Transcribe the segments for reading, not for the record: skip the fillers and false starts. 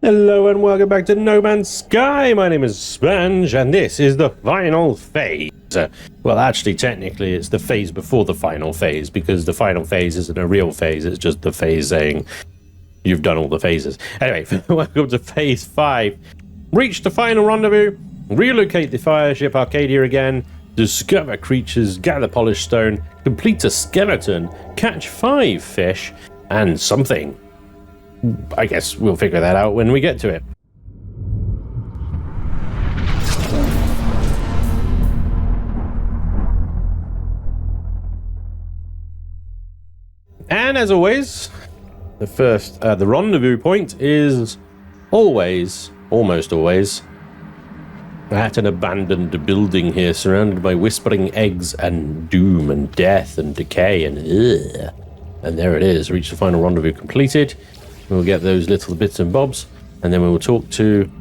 Hello and welcome back to No Man's Sky. My name is Spanj and this is the final phase. Well, actually, technically, it's the phase before the final phase because the final phase isn't a real phase. It's just the phase saying you've done all the phases. Anyway, welcome to phase 5. Reach the final rendezvous, relocate the fireship Arcadia again, discover creatures, gather polished stone, complete a skeleton, catch 5 fish, and something. I guess we'll figure that out when we get to it. And as always, the rendezvous point is almost always, at an abandoned building here, surrounded by whispering eggs and doom and death and decay and ugh. And there it is, reach the final rendezvous completed. We'll get those little bits and bobs, and then we will talk to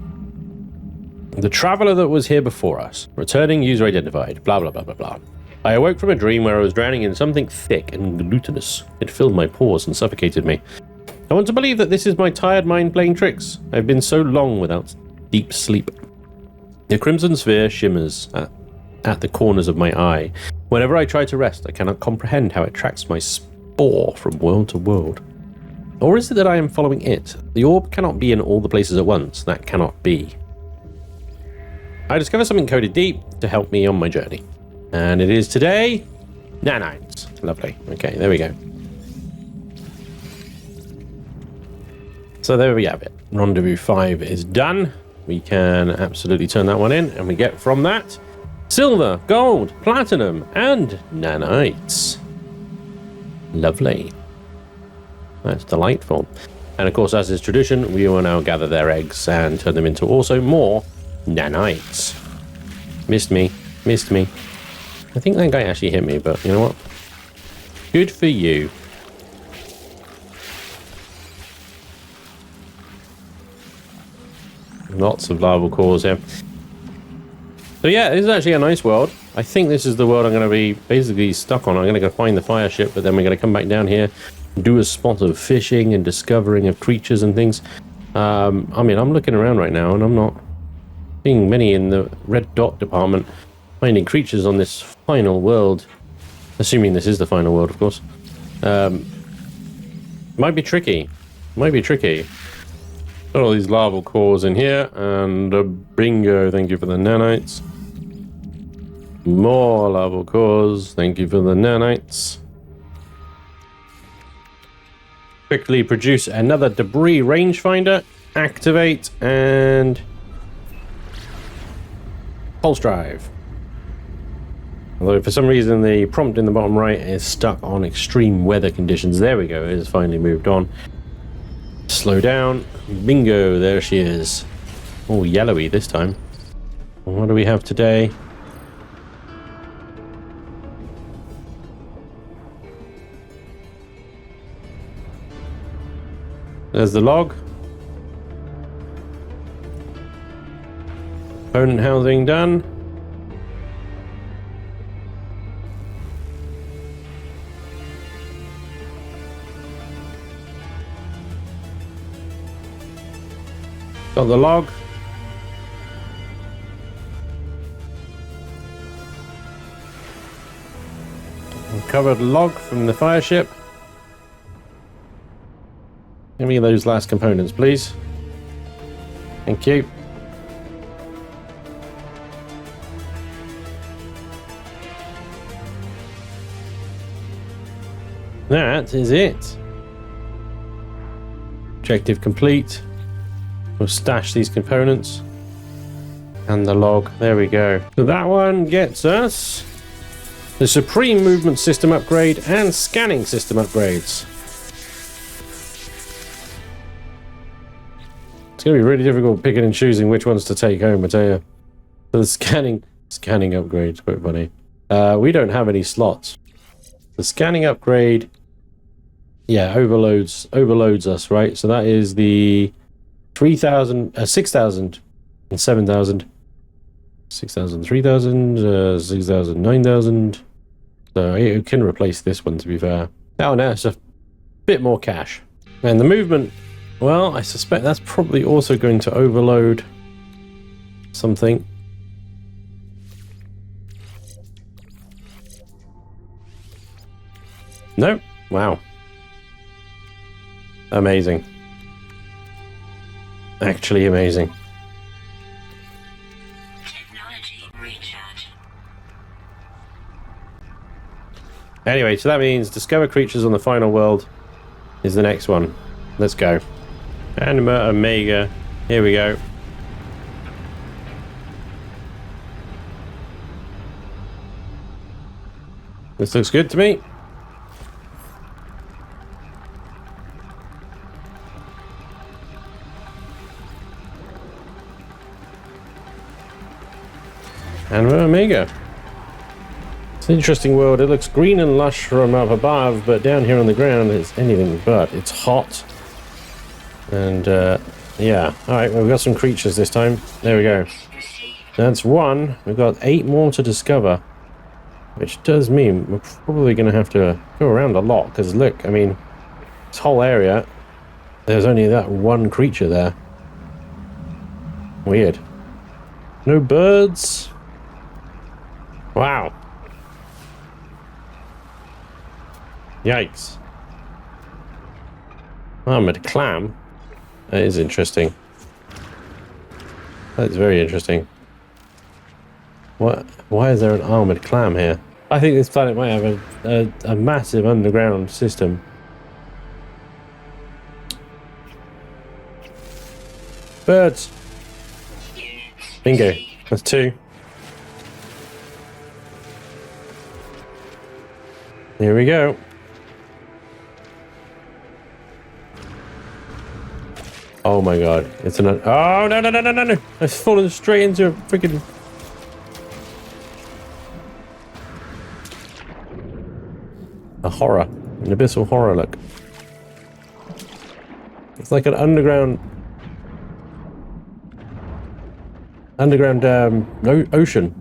the traveler that was here before us. Returning user identified, blah, blah, blah, blah, blah. I awoke from a dream where I was drowning in something thick and glutinous. It filled my pores and suffocated me. I want to believe that this is my tired mind playing tricks. I've been so long without deep sleep. The crimson sphere shimmers at the corners of my eye. Whenever I try to rest, I cannot comprehend how it tracks my spore from world to world. Or is it that I am following it? The orb cannot be in all the places at once. That cannot be. I discovered something coded deep to help me on my journey. And it is today, nanites. Lovely. Okay, there we go. So there we have it. Rendezvous 5 is done. We can absolutely turn that one in. And we get from that silver, gold, platinum, and nanites. Lovely. That's delightful. And of course, as is tradition, we will now gather their eggs and turn them into also more nanites. Missed me. I think that guy actually hit me, but you know what? Good for you. Lots of larval cores here. So yeah, this is actually a nice world. I think this is the world I'm going to be basically stuck on. I'm going to go find the fire ship, but then we're going to come back down here, do a spot of fishing and discovering of creatures and things. I mean, I'm looking around right now and I'm not seeing many in the red dot department finding creatures on this final world. Assuming this is the final world, of course. Might be tricky. Got all these larval cores in here, and bingo, thank you for the nanites. More larval cores, thank you for the nanites. Quickly produce another debris rangefinder, activate, and pulse drive. Although for some reason the prompt in the bottom right is stuck on extreme weather conditions. There we go, it has finally moved on. Slow down. Bingo, there she is. Oh, yellowy this time. What do we have today? There's the log. Component housing done. Got the log. Recovered log from the fire ship. Give me those last components, please. Thank you. That is it. Objective complete. We'll stash these components. And the log. There we go. So that one gets us the Supreme Movement System upgrade and Scanning System upgrades. It's going to be really difficult picking and choosing which ones to take home, I tell you. So the scanning upgrade, quite funny. We don't have any slots. The scanning upgrade, yeah, overloads us, right? So that is the 3,000, 6,000, and 7,000. 6,000, 3,000, 6,000, 9,000. So it can replace this one, to be fair. Oh, no, it's a bit more cash. And the movement Well, I suspect that's probably also going to overload something. No? Wow. Amazing. Actually amazing. Technology recharge. Anyway, so that means discover creatures on the final world is the next one. Let's go. Anima Omega. Here we go. This looks good to me. Anima Omega. It's an interesting world. It looks green and lush from up above, but down here on the ground it's anything but. It's hot. And, yeah. Alright, well, we've got some creatures this time. There we go. That's one. We've got 8 more to discover. Which does mean we're probably going to have to go around a lot. Because, look, I mean, this whole area, there's only that one creature there. Weird. No birds. Wow. Yikes. Armored clam. That is interesting. That's very interesting. What? Why is there an armored clam here? I think this planet might have a massive underground system. Birds. Bingo. That's 2. Here we go. Oh my god. It's an... Oh, no, no, no, no, no, no. I've fallen straight into a freaking... A horror. An abyssal horror, look. It's like an underground... ocean.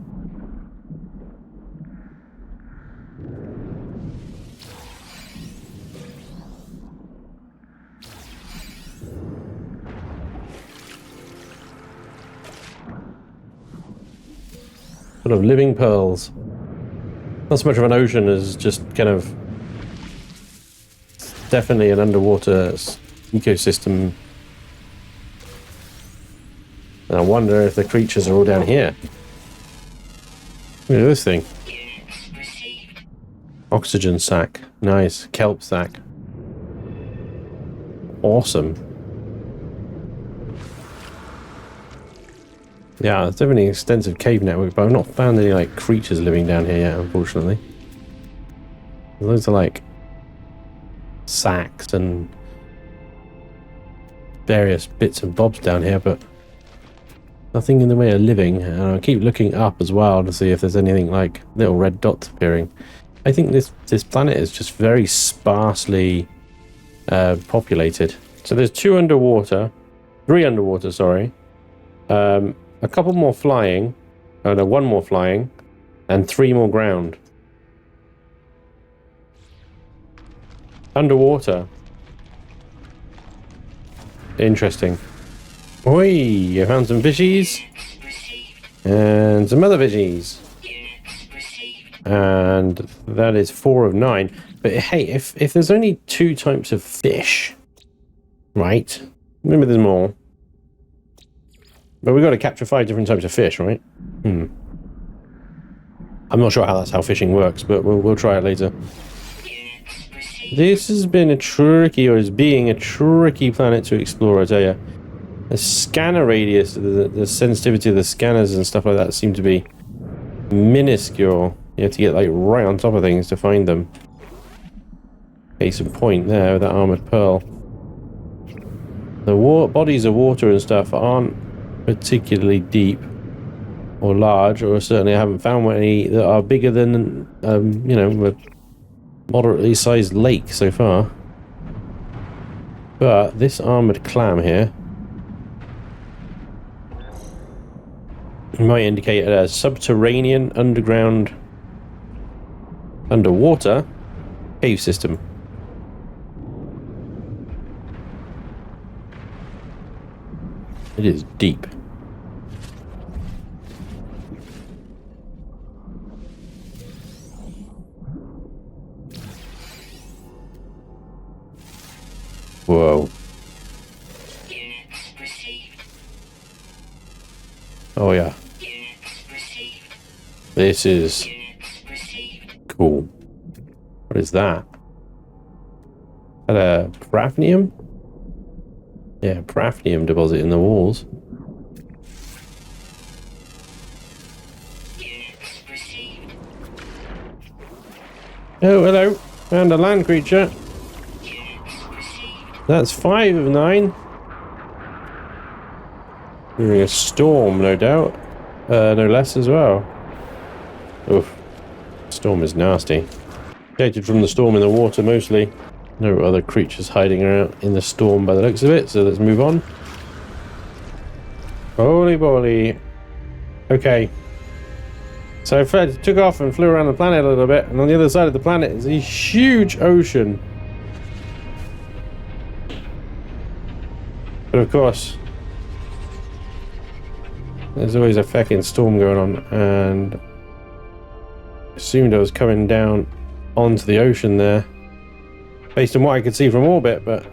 Full of living pearls. Not so much of an ocean as just kind of definitely an underwater ecosystem. And I wonder if the creatures are all down here. Look at this thing. Oxygen sac. Nice. Kelp sac. Awesome. Yeah, it's definitely an extensive cave network, but I've not found any like creatures living down here yet, unfortunately. Loads of like sacks and various bits and bobs down here, but nothing in the way of living. And I keep looking up as well to see if there's anything like little red dots appearing. I think this planet is just very sparsely populated. So there's 3 underwater, sorry. A couple more flying, no, 1 more flying, and 3 more ground. Underwater. Interesting. Oi, I found some fishies. And some other fishies. And that is 4 of 9. But hey, if there's only 2 types of fish, right? Maybe there's more. But we've got to capture 5 different types of fish, right? I'm not sure that's how fishing works, but we'll try it later. This has been a tricky, or is being a tricky planet to explore, I tell you. The scanner radius, the sensitivity of the scanners and stuff like that seem to be minuscule. You have to get like right on top of things to find them. Case in point there with that armored pearl. The bodies of water and stuff aren't particularly deep or large, or certainly I haven't found any that are bigger than you know, a moderately sized lake so far. But this armored clam here might indicate a subterranean underground underwater cave system. It is deep. Whoa. Units received. Oh yeah. Units received. This is Units received. cool. What is that? Is that a Prafnium? Yeah, Prafnium deposit in the walls. Units received. Oh, hello. Found a land creature. Units received. That's 5 of 9. During a storm, no doubt. No less as well. Oof. Storm is nasty. Protected from the storm in the water mostly. No other creatures hiding around in the storm by the looks of it, so let's move on. Holy moly. Okay. So Fred took off and flew around the planet a little bit, and on the other side of the planet is a huge ocean. But of course, there's always a fucking storm going on, and assumed I was coming down onto the ocean there, based on what I could see from orbit, but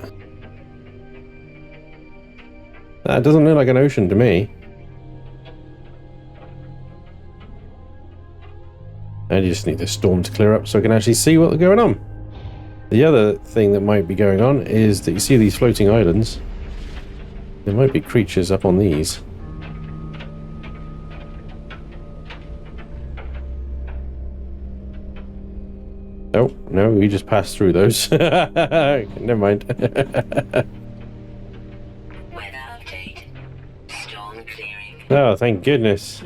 that doesn't look like an ocean to me. I just need the storm to clear up so I can actually see what's going on. The other thing that might be going on is that you see these floating islands. There might be creatures up on these. Oh, no, we just passed through those. Never mind. Weather update. Storm clearing. Oh, thank goodness.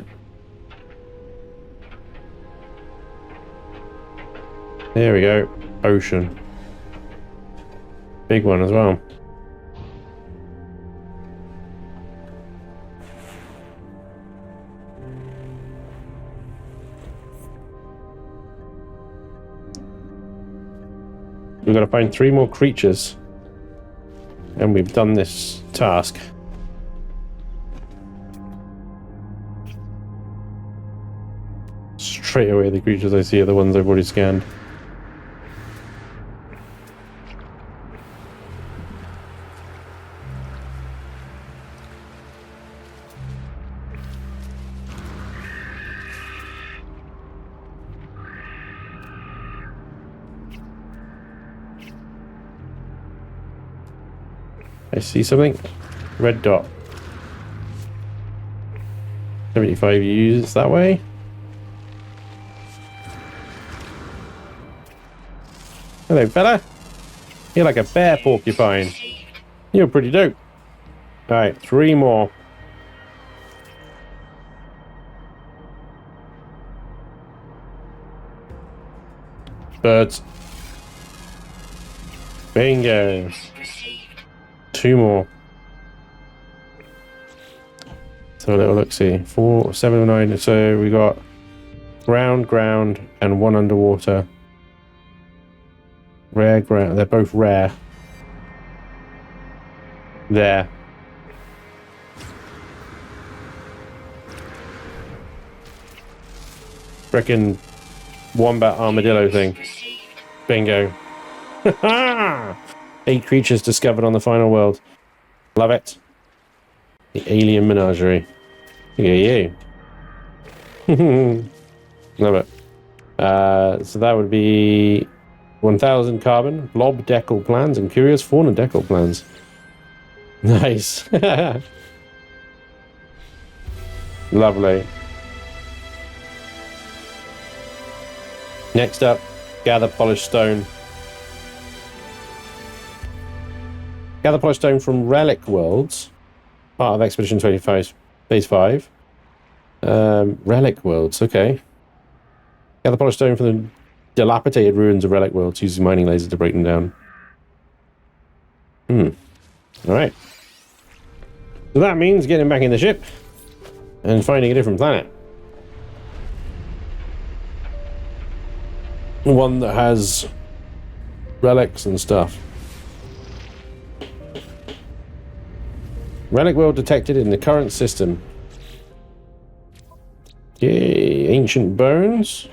There we go. Ocean. Big one as well. We've got to find 3 more creatures. And we've done this task. Straight away the creatures I see are the ones I've already scanned. I see something. Red dot. 75 units that way. Hello, fella. You're like a bear porcupine. You're pretty dope. Alright, 3 more. Birds. Bingo. 2 more. So a little look-see. 4, 7, 9. So we got ground, and 1 underwater. Rare ground. They're both rare. There. Frickin' wombat armadillo thing. Bingo. 8 creatures discovered on the final world. Love it. The alien menagerie. Look at you. Love it. So that would be 1,000 carbon, blob decal plans, and curious fauna decal plans. Nice. Lovely. Next up, gather polished stone. Gather polished stone from Relic Worlds, part of Expedition 25, Phase 5. Relic Worlds, okay. Gather polished stone from the dilapidated ruins of Relic Worlds, using mining lasers to break them down. Alright. So that means getting back in the ship and finding a different planet. One that has relics and stuff. Relic world detected in the current system. Yay, ancient bones.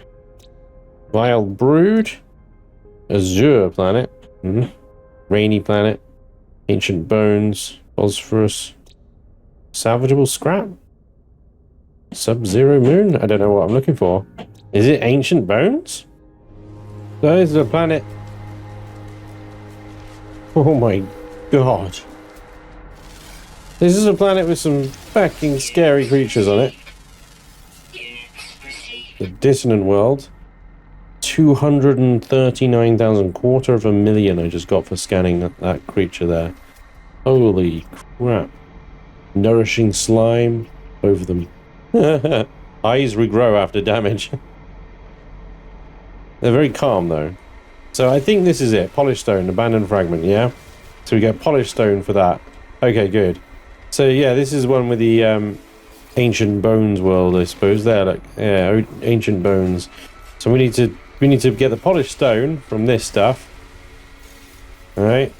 Vile brood. Azure planet. Rainy planet. Ancient bones. Phosphorus. Salvageable scrap. Sub-zero moon? I don't know what I'm looking for. Is it ancient bones? That is a planet. Oh my god. This is a planet with some fucking scary creatures on it. The dissonant world. 239,000, quarter of a million I just got for scanning that creature there. Holy crap. Nourishing slime. Both of them. Eyes regrow after damage. They're very calm though. So I think this is it. Polished stone, abandoned fragment, yeah? So we get polished stone for that. Okay, good. So yeah, this is one with the ancient bones world, I suppose. There, like, yeah, ancient bones. So we need to get the polished stone from this stuff. Alright.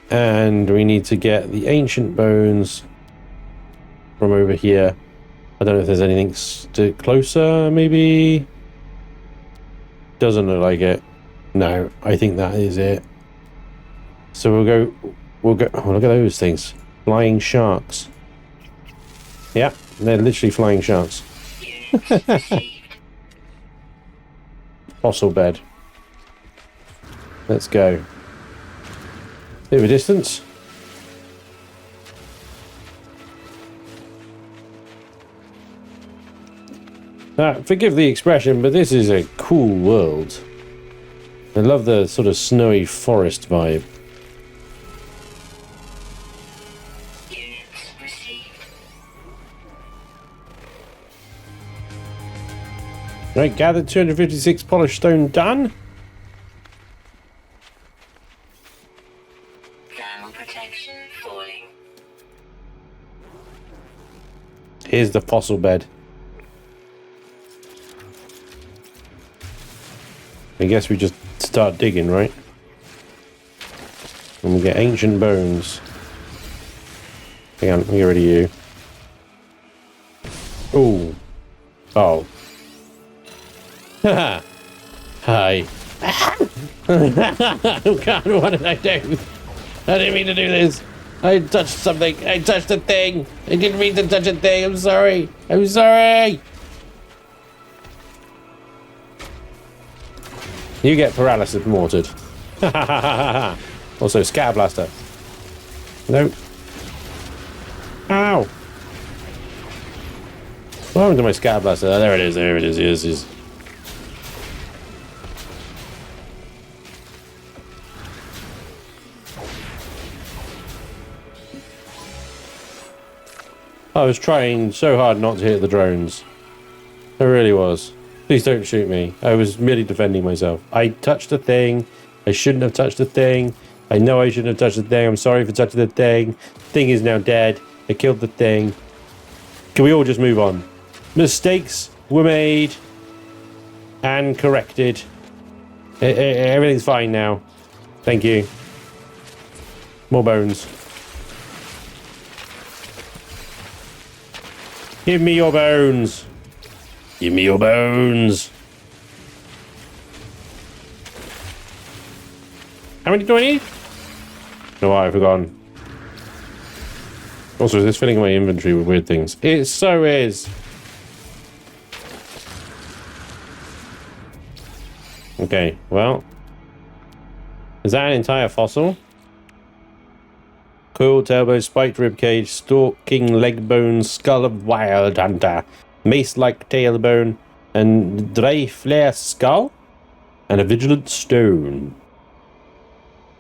And we need to get the ancient bones from over here. I don't know if there's anything closer, maybe? Doesn't look like it. No, I think that is it. So we'll go, oh, look at those things. Flying sharks. Yeah, they're literally flying sharks. Fossil bed. Let's go. Bit of a distance. Forgive the expression, but this is a cool world. I love the sort of snowy forest vibe. Right, gathered 256 polished stone done. Thermal protection falling. Here's the fossil bed. I guess we just start digging, right? And we get ancient bones. Hang on, let me get rid of you. Ooh. Oh. Haha. Hi. Oh god, what did I do? I didn't mean to do this. I touched something. I touched a thing. I didn't mean to touch a thing. I'm sorry. I'm sorry. You get paralysis mortared. Also, scatter blaster. No. Ow. What happened to my scatter blaster? Oh, there it is. There it is. Yes. I was trying so hard not to hit the drones. I really was. Please don't shoot me. I was merely defending myself. I touched a thing. I shouldn't have touched a thing. I know I shouldn't have touched the thing. I'm sorry for touching the thing. Thing is now dead. I killed the thing. Can we all just move on? Mistakes were made and corrected. Everything's fine now. Thank you. More bones. Give me your bones. Give me your bones. How many do I need? No, I've forgotten. Also, is this filling my inventory with weird things? It so is. Okay, well. Is that an entire fossil? Coil, turbo, spiked ribcage, stalking leg bone, skull of wild hunter. Mace-like tailbone, and dry flare skull, and a vigilant stone.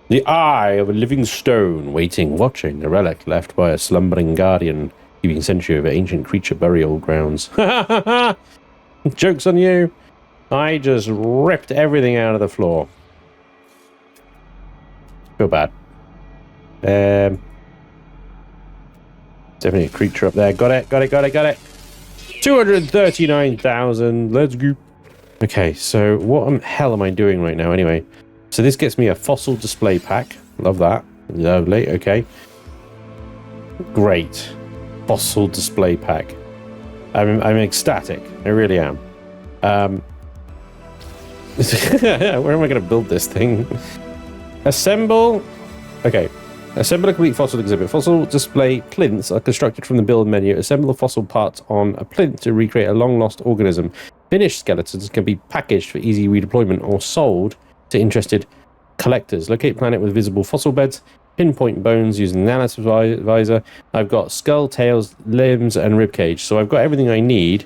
The eye of a living stone, waiting, watching, a relic left by a slumbering guardian, keeping sentry over ancient creature burial grounds. Joke's on you. I just ripped everything out of the floor. Feel bad. Definitely a creature up there. Got it. 239,000. Let's go. Okay, so what the hell am I doing right now anyway? So this gets me a fossil display pack. Love that. Lovely. Okay. Great. Fossil display pack. I'm ecstatic. I really am. Where am I going to build this thing? Assemble. Okay. Assemble a complete fossil exhibit. Fossil display plinths are constructed from the build menu. Assemble the fossil parts on a plinth to recreate a long-lost organism. Finished skeletons can be packaged for easy redeployment or sold to interested collectors. Locate planet with visible fossil beds. Pinpoint bones using nanovisor. I've got skull, tails, limbs, and ribcage. So I've got everything I need.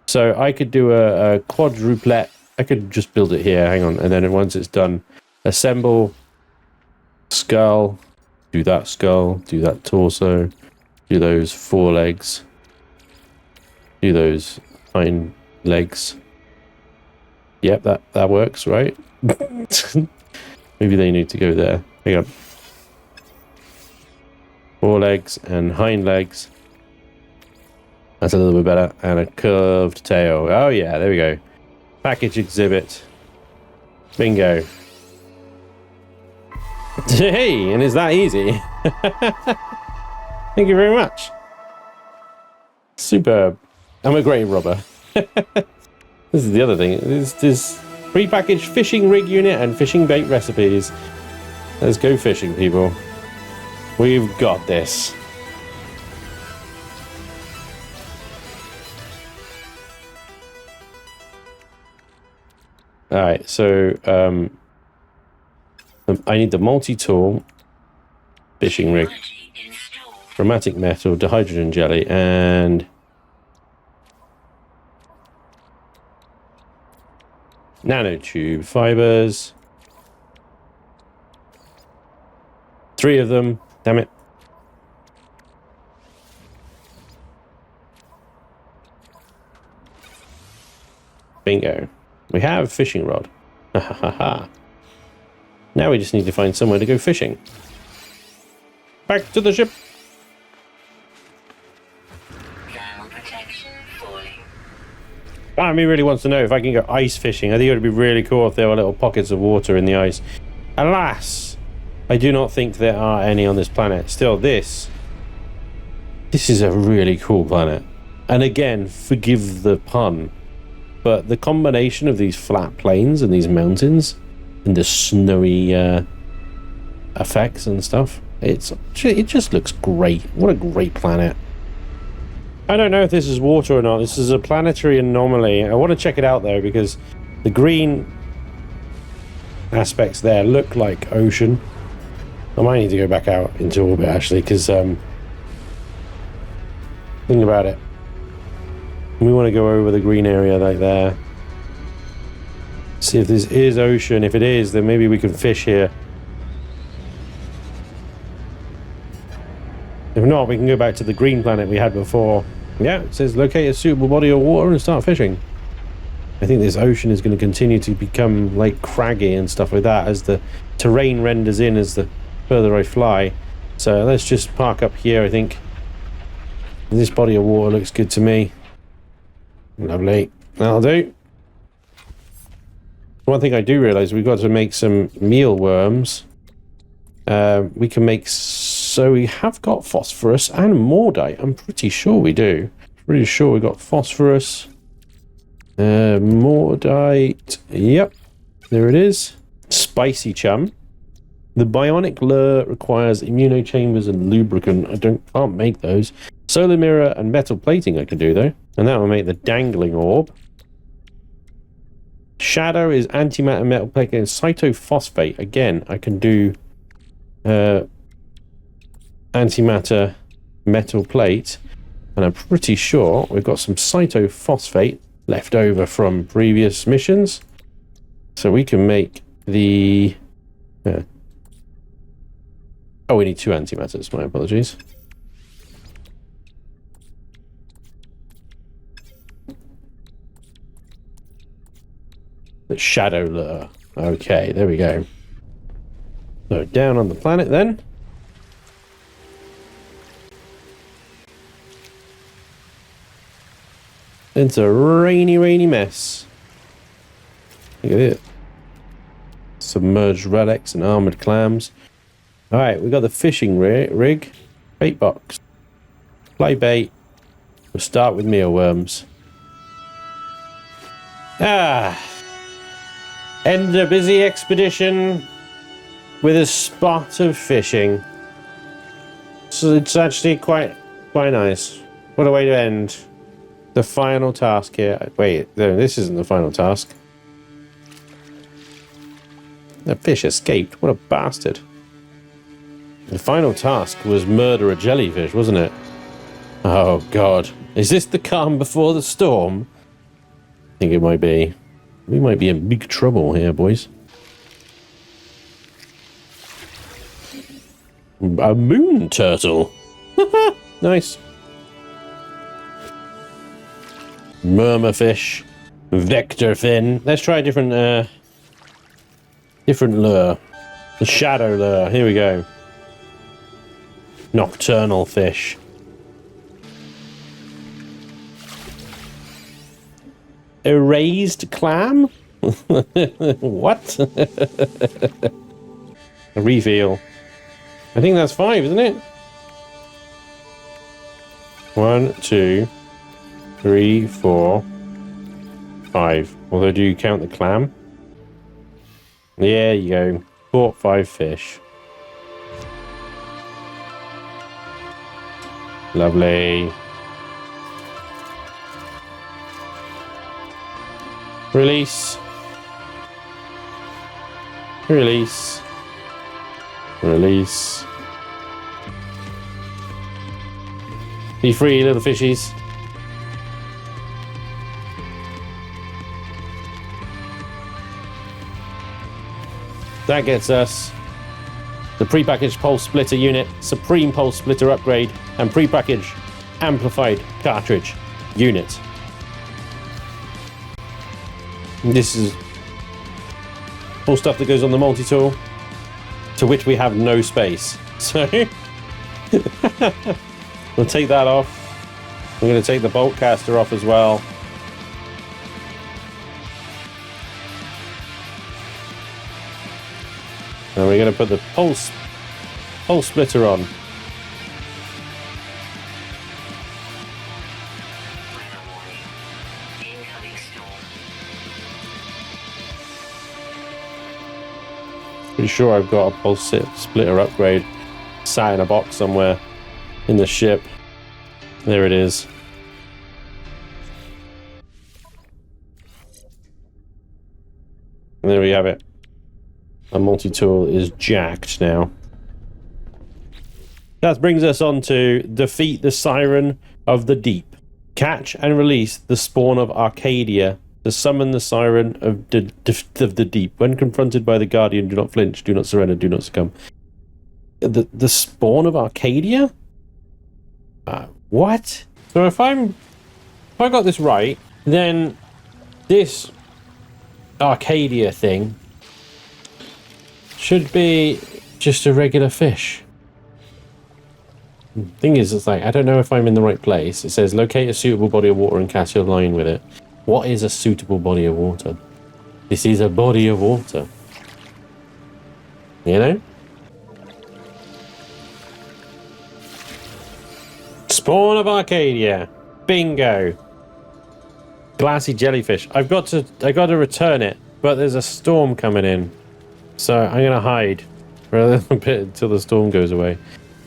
So I could do a quadruplet. I could just build it here. Hang on. And then once it's done, assemble skull. Do that skull. Do that torso. Do those forelegs. Do those hind legs. Yep, that works, right? Maybe they need to go there. Hang on. Forelegs and hind legs. That's a little bit better. And a curved tail. Oh yeah, there we go. Package exhibit. Bingo. Hey, and it's that easy. Thank you very much. Superb. I'm a grave robber. This is the other thing. This pre-packaged fishing rig unit and fishing bait recipes. Let's go fishing, people. We've got this. Alright, so I need the multi-tool fishing rig, chromatic metal, dihydrogen jelly, and nanotube fibers. 3 of them. Damn it. Bingo. We have fishing rod. Ha ha ha ha. Now we just need to find somewhere to go fishing. Back to the ship. Thermal protection falling. Part of me really wants to know if I can go ice fishing. I think it would be really cool if there were little pockets of water in the ice. Alas, I do not think there are any on this planet. Still, this is a really cool planet. And again, forgive the pun, but the combination of these flat plains and these mountains and the snowy effects and stuff, it just looks great. What a great planet. I don't know if this is water or not. This is a planetary anomaly. I want to check it out though, because the green aspects there look like ocean. I might need to go back out into orbit actually, because think about it. We want to go over the green area like there. See if this is ocean. If it is, then maybe we can fish here. If not, we can go back to the green planet we had before. Yeah, it says locate a suitable body of water and start fishing. I think this ocean is going to continue to become like craggy and stuff like that as the terrain renders in as the further I fly. So let's just park up here, I think. This body of water looks good to me. Lovely. That'll do. One thing I do realize, we've got to make some mealworms. We can make... So we have got phosphorus and mordite. I'm pretty sure we do. Pretty sure we got phosphorus. Mordite. Yep. There it is. Spicy chum. The bionic lure requires immunochambers and lubricant. I can't make those. Solar mirror and metal plating I can do though. And that will make the dangling orb. Shadow is antimatter metal plating and cytophosphate. Again, I can do antimatter metal plate. And I'm pretty sure we've got some cytophosphate left over from previous missions. So we can make the... Oh, we need 2 antimatters. My apologies. The shadow lure. Okay, there we go. So down on the planet then. It's a rainy, rainy mess. Look at it. Submerged relics and armored clams. Alright, we got the fishing rig. Bait box. Play bait. We'll start with mealworms. End a busy expedition with a spot of fishing. So it's actually quite nice. What a way to end the final task here. Wait, no, this isn't the final task. The fish escaped. What a bastard. The final task was murder a jellyfish, wasn't it? Oh, God. Is this the calm before the storm? I think it might be. We might be in big trouble here, boys. A moon turtle. Nice. Murmur fish. Vector fin. Let's try a different lure. The shadow lure. Here we go. Nocturnal fish. Erased clam? What? A reveal. I think that's 5, isn't it? 1, 2, 3, 4, 5. Although, do you count the clam? There you go. Caught 5 fish. Lovely. Release. Release. Release. Be free, little fishies. That gets us the prepackaged pulse splitter unit, supreme pulse splitter upgrade, and prepackaged amplified cartridge unit. This is all stuff that goes on the multi-tool, to which we have no space. So we'll take that off. I'm going to take the bolt caster off as well. And we're going to put the pulse splitter on. Pretty sure I've got a pulse splitter upgrade sat in a box somewhere in the ship. There it is. And there we have it. Our multi-tool is jacked now. That brings us on to defeat the siren of the deep. Catch and release the spawn of Arcadia to summon the siren of the deep. When confronted by the Guardian, do not flinch, do not surrender, do not succumb. The spawn of Arcadia? What? So if I got this right, then this Arcadia thing should be just a regular fish. Thing is, it's like, I don't know if I'm in the right place. It says locate a suitable body of water and cast your line with it. What is a suitable body of water? This is a body of water. You know? Spawn of Arcadia. Bingo. Glassy jellyfish. I got to return it, but there's a storm coming in. So I'm gonna hide for a little bit until the storm goes away.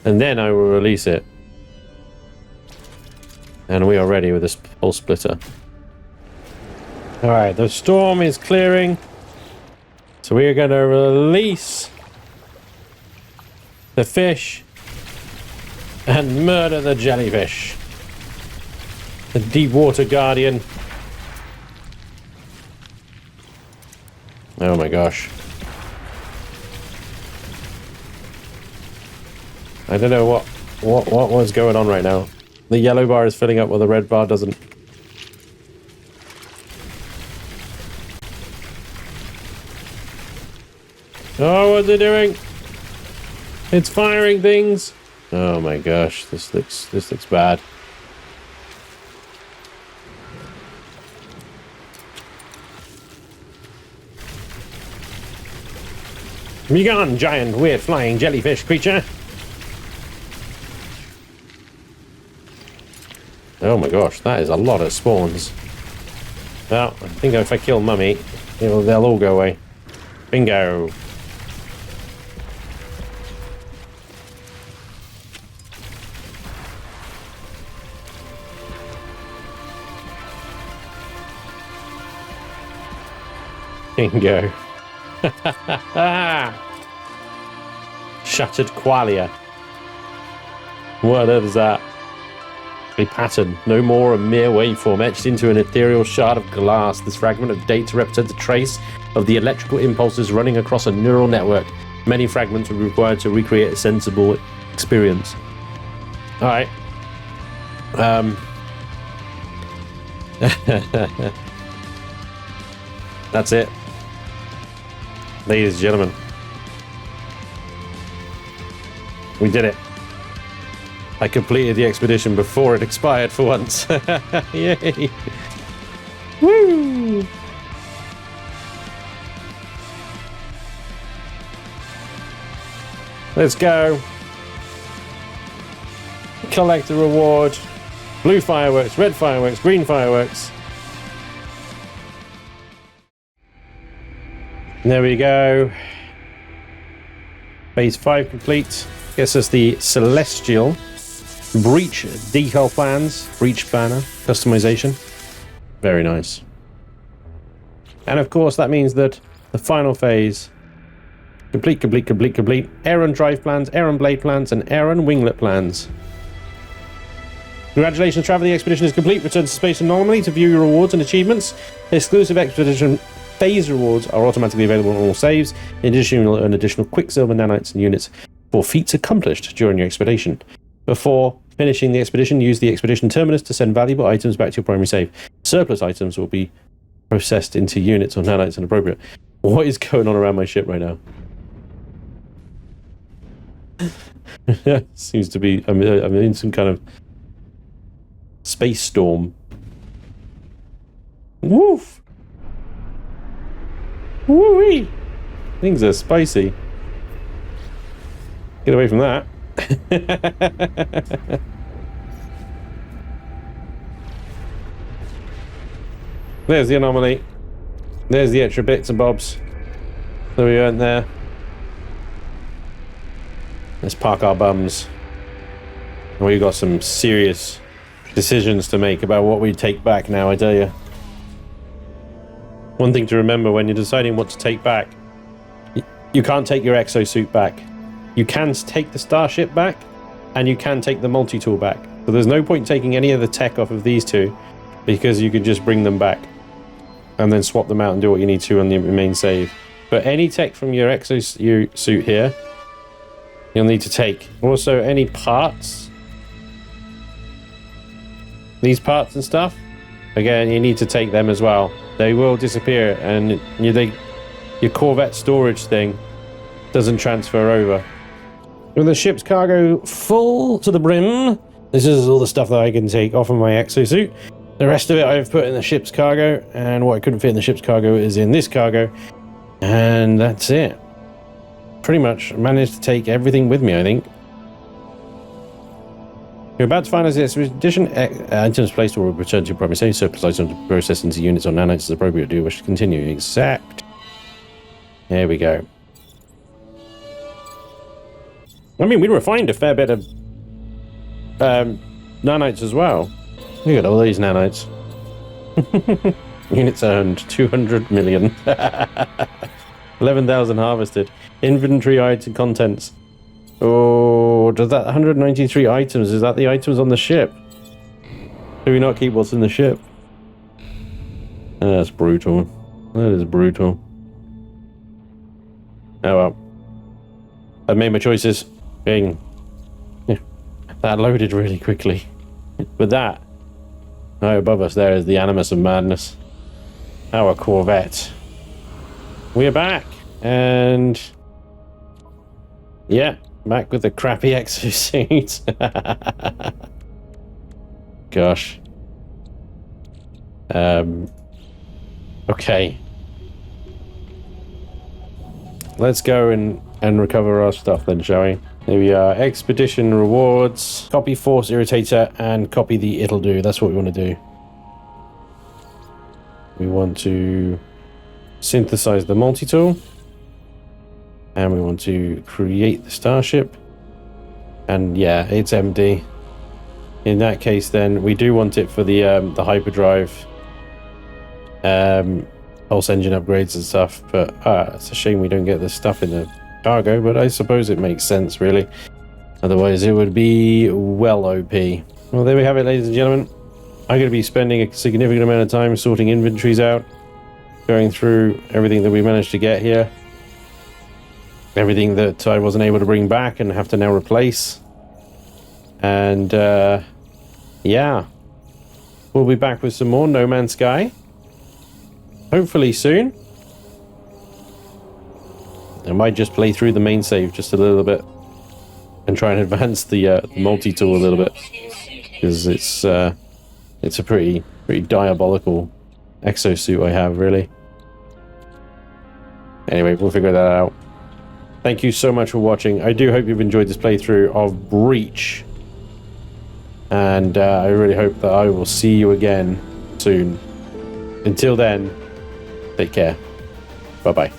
And then I will release it. And we are ready with this pulse splitter. Alright, the storm is clearing. So we are going to release the fish and murder the jellyfish. The deep water guardian. Oh my gosh. I don't know what was going on right now. The yellow bar is filling up while the red bar doesn't. Oh, what's it doing? It's firing things. Oh my gosh, this looks bad. Be gone, giant, weird, flying jellyfish creature. Oh my gosh, that is a lot of spawns. Well, I think if I kill Mummy, they'll all go away. Bingo. Bingo. Shattered qualia. What is that? A pattern, no more a mere waveform etched into an ethereal shard of glass. This fragment of data represents a trace of the electrical impulses running across a neural network. Many fragments will be required to recreate a sensible experience. All right. That's it. Ladies and gentlemen. We did it. I completed the expedition before it expired for once. Yay! Woo! Let's go. Collect a reward. Blue fireworks, red fireworks, green fireworks. There we go. Phase 5 complete. Gets us the Celestial Breach decal plans, breach banner, customization. Very nice. And of course that means that the final phase, complete. Aeron drive plans, Aeron blade plans, and Aeron winglet plans. Congratulations, Traveler, the expedition is complete. Return to space anomaly to view your rewards and achievements. Exclusive expedition phase rewards are automatically available on all saves. In addition, you'll earn additional Quicksilver nanites and units for feats accomplished during your expedition. Before finishing the expedition, use the expedition terminus to send valuable items back to your primary save. Surplus items will be processed into units or nanites when appropriate. What is going on around my ship right now? Seems to be... I'm in some kind of space storm. Woof! Woo-wee! Things are spicy. Get away from that. There's the anomaly. There's the extra bits and bobs that we earned there. Let's park our bums. We've got some serious decisions to make about what we take back now, I tell you. One thing to remember when you're deciding what to take back, you can't take your exosuit back. You can take the starship back, and you can take the multi-tool back. So there's no point taking any of the tech off of these two, because you can just bring them back and then swap them out and do what you need to on the main save. But any tech from your exosuit here, you'll need to take. Also, any parts, these parts and stuff, again, you need to take them as well. They will disappear, and your Corvette storage thing doesn't transfer over. With the ship's cargo full to the brim, this is all the stuff that I can take off of my exosuit. The rest of it I've put in the ship's cargo, and what I couldn't fit in the ship's cargo is in this cargo. And that's it. Pretty much managed to take everything with me, I think. You're about to finalize the expedition. Items placed will return to your primary save. Surplus items processed into units or nanites as appropriate. Do you wish to continue? Exact. There we go. I mean, we refined a fair bit of nanites as well. Look at all these nanites. Units earned 200 million. 11,000 harvested. Inventory item contents. Oh, does that 193 items? Is that the items on the ship? Do we not keep what's in the ship? That's brutal. That is brutal. Oh well. I've made my choices. Bing. That loaded really quickly. But that, right above us there is the Animus of Madness. Our Corvette. We are back. And yeah, back with the crappy exosuit. Gosh. Okay. Let's go and recover our stuff then, shall we? Here we are, expedition rewards, copy force irritator, and copy the it'll do. That's what we want to do. We want to synthesize the multi-tool, and we want to create the starship. And yeah, it's empty. In that case, then we do want it for the hyperdrive, pulse engine upgrades and stuff. But it's a shame we don't get this stuff in the cargo, but I suppose it makes sense, really. Otherwise, it would be well OP. Well, there we have it, ladies and gentlemen. I'm going to be spending a significant amount of time sorting inventories out, going through everything that we managed to get here, everything that I wasn't able to bring back and have to now replace. And yeah, we'll be back with some more No Man's Sky, hopefully soon. I might just play through the main save just a little bit and try and advance the multi-tool a little bit, because it's a pretty diabolical exosuit I have, really. Anyway, we'll figure that out. Thank you so much for watching. I do hope you've enjoyed this playthrough of Breach, and I really hope that I will see you again soon. Until then, take care. Bye-bye.